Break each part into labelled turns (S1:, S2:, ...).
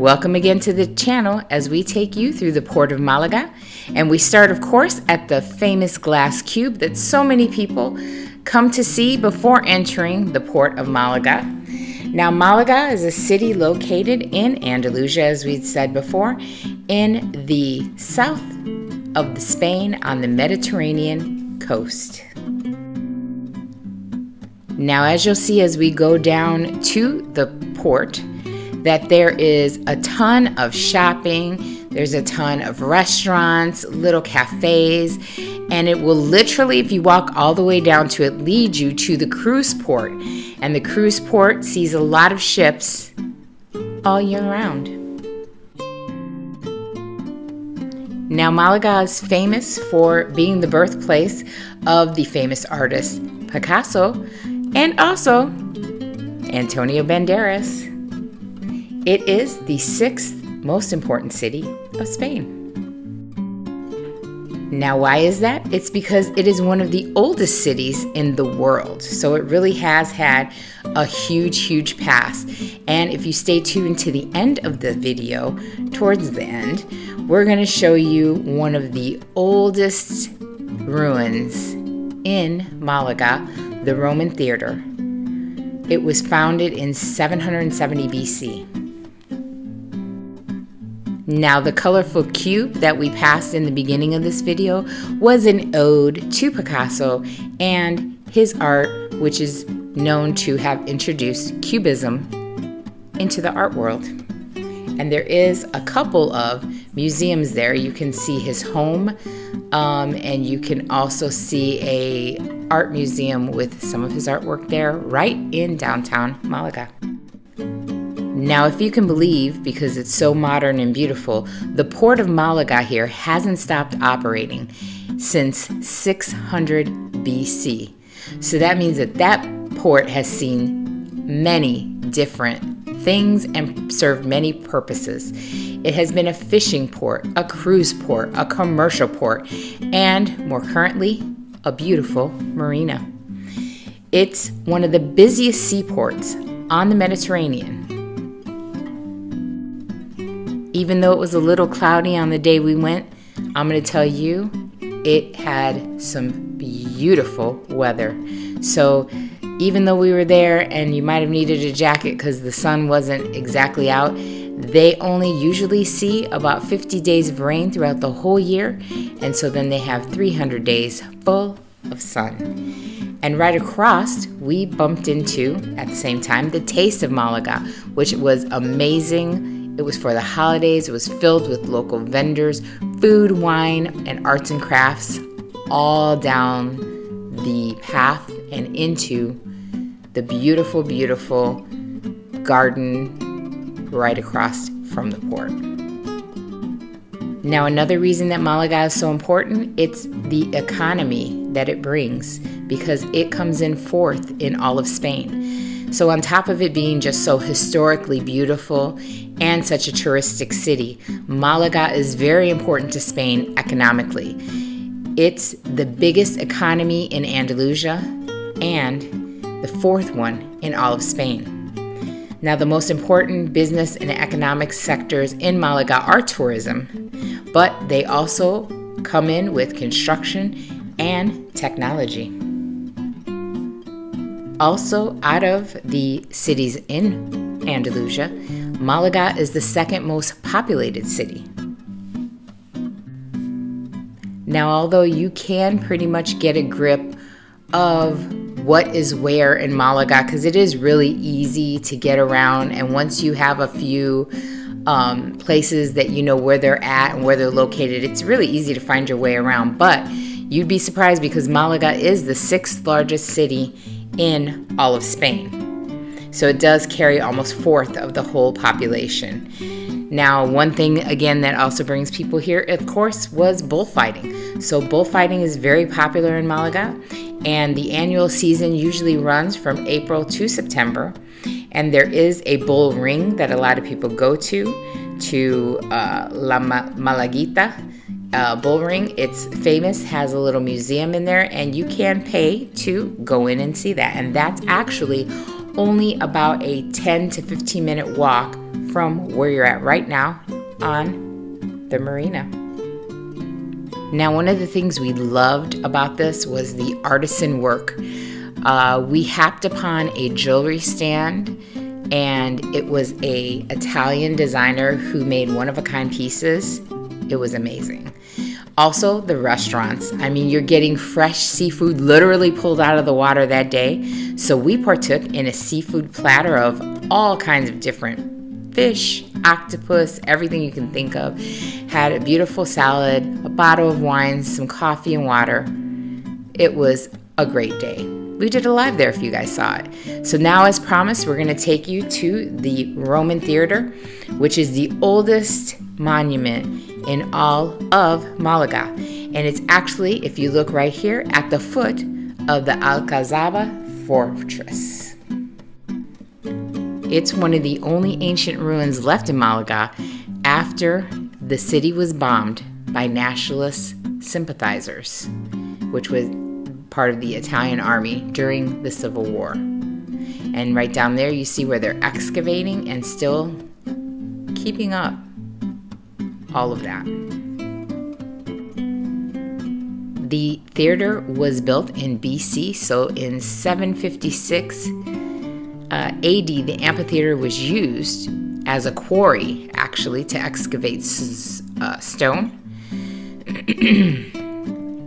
S1: Welcome again to the channel as we take you through the port of Malaga. And we start, of course, at the famous glass cube that so many people come to see before entering the port of Malaga. Now, Malaga is a city located in Andalusia, as we'd said before, in the south of Spain on the Mediterranean coast. Now, as you'll see as we go down to the port, that there is a ton of shopping, there's a ton of restaurants, little cafes, and it will literally, if you walk all the way down to it, lead you to the cruise port. And the cruise port sees a lot of ships all year round. Now, Malaga is famous for being the birthplace of the famous artist Picasso and also Antonio Banderas. It is the 6th most important city of Spain. Now, why is that? It's because it is one of the oldest cities in the world. So it really has had a huge past. And if you stay tuned to the end of the video, towards the end, we're going to show you one of the oldest ruins in Malaga, the Roman Theater. It was founded in 770 BC. Now, the colorful cube that we passed in the beginning of this video was an ode to Picasso and his art, which is known to have introduced Cubism into the art world. And there is a couple of museums there. You can see his home, and you can also see a art museum with some of his artwork there right in downtown Malaga. Now, if you can believe, because it's so modern and beautiful, the port of Malaga here hasn't stopped operating since 600 BC. So that means that that port has seen many different things and served many purposes. It has been a fishing port, a cruise port, a commercial port, and more currently, a beautiful marina. It's one of the busiest seaports on the Mediterranean. Even though it was a little cloudy on the day we went, I'm going to tell you, it had some beautiful weather. So even though we were there and you might have needed a jacket because the sun wasn't exactly out, they only usually see about 50 days of rain throughout the whole year. And so then they have 300 days full of sun. And right across, we bumped into, at the same time, the Taste of Malaga, which was amazing. It was for the holidays. It was filled with local vendors, food, wine, and arts and crafts all down the path and into the beautiful garden right across from the port. Now, another reason that Malaga is so important, it's the economy that it brings, because it comes in 4th in all of Spain. So on top of it being just so historically beautiful and such a touristic city, Malaga is very important to Spain economically. It's the biggest economy in Andalusia and the 4th one in all of Spain. Now, the most important business and economic sectors in Malaga are tourism, but they also come in with construction and technology. Also, out of the cities in Andalusia, Malaga is the 2nd most populated city. Now, although you can pretty much get a grip of what is where in Malaga, because it is really easy to get around, and once you have a few places that you know where they're at and where they're located, it's really easy to find your way around. But you'd be surprised because Malaga is the 6th largest city in all of Spain. So it does carry almost 4th of the whole population. Now, one thing, again, that also brings people here, of course, was bullfighting. So bullfighting is very popular in Malaga, and the annual season usually runs from April to September. And there is a bull ring that a lot of people go to La Malaguita bull ring. It's famous, has a little museum in there, and you can pay to go in and see that. And that's actually only about a 10 to 15 minute walk from where you're at right now on the marina. Now, one of the things we loved about this was the artisan work. We happed upon a jewelry stand, and it was an Italian designer who made one-of-a-kind pieces. It was amazing. Also, the restaurants. I mean, you're getting fresh seafood literally pulled out of the water that day. So we partook in a seafood platter of all kinds of different fish, octopus, everything you can think of. Had a beautiful salad, a bottle of wine, some coffee and water. It was a great day. We did a live there if you guys saw it. So now, as promised, we're going to take you to the Roman Theater, which is the oldest monument in all of Malaga. And it's actually, if you look right here, at the foot of the Alcazaba fortress. It's one of the only ancient ruins left in Malaga after the city was bombed by nationalist sympathizers, which was part of the Italian army during the Civil War. And right down there you see where they're excavating and still keeping up all of that. The theater was built in BC, so in 756 AD, the amphitheater was used as a quarry, actually, to excavate stone,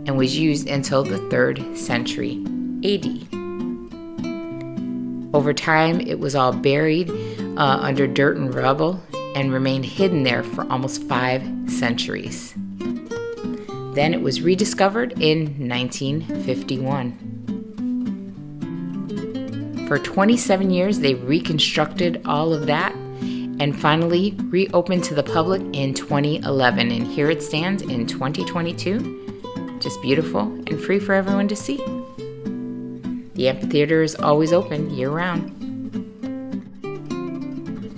S1: and was used until the 3rd century AD. Over time, it was all buried under dirt and rubble and remained hidden there for almost 5 centuries. Then it was rediscovered in 1951. For 27 years, they reconstructed all of that and finally reopened to the public in 2011. And here it stands in 2022, just beautiful and free for everyone to see. The amphitheater is always open year-round.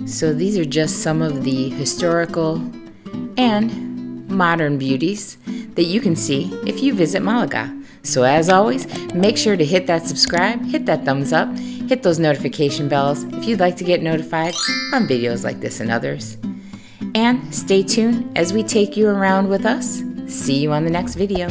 S1: So these are just some of the historical and modern beauties that you can see if you visit Malaga. So as always, make sure to hit that subscribe, hit that thumbs up, hit those notification bells if you'd like to get notified on videos like this and others. And stay tuned as we take you around with us. See you on the next video.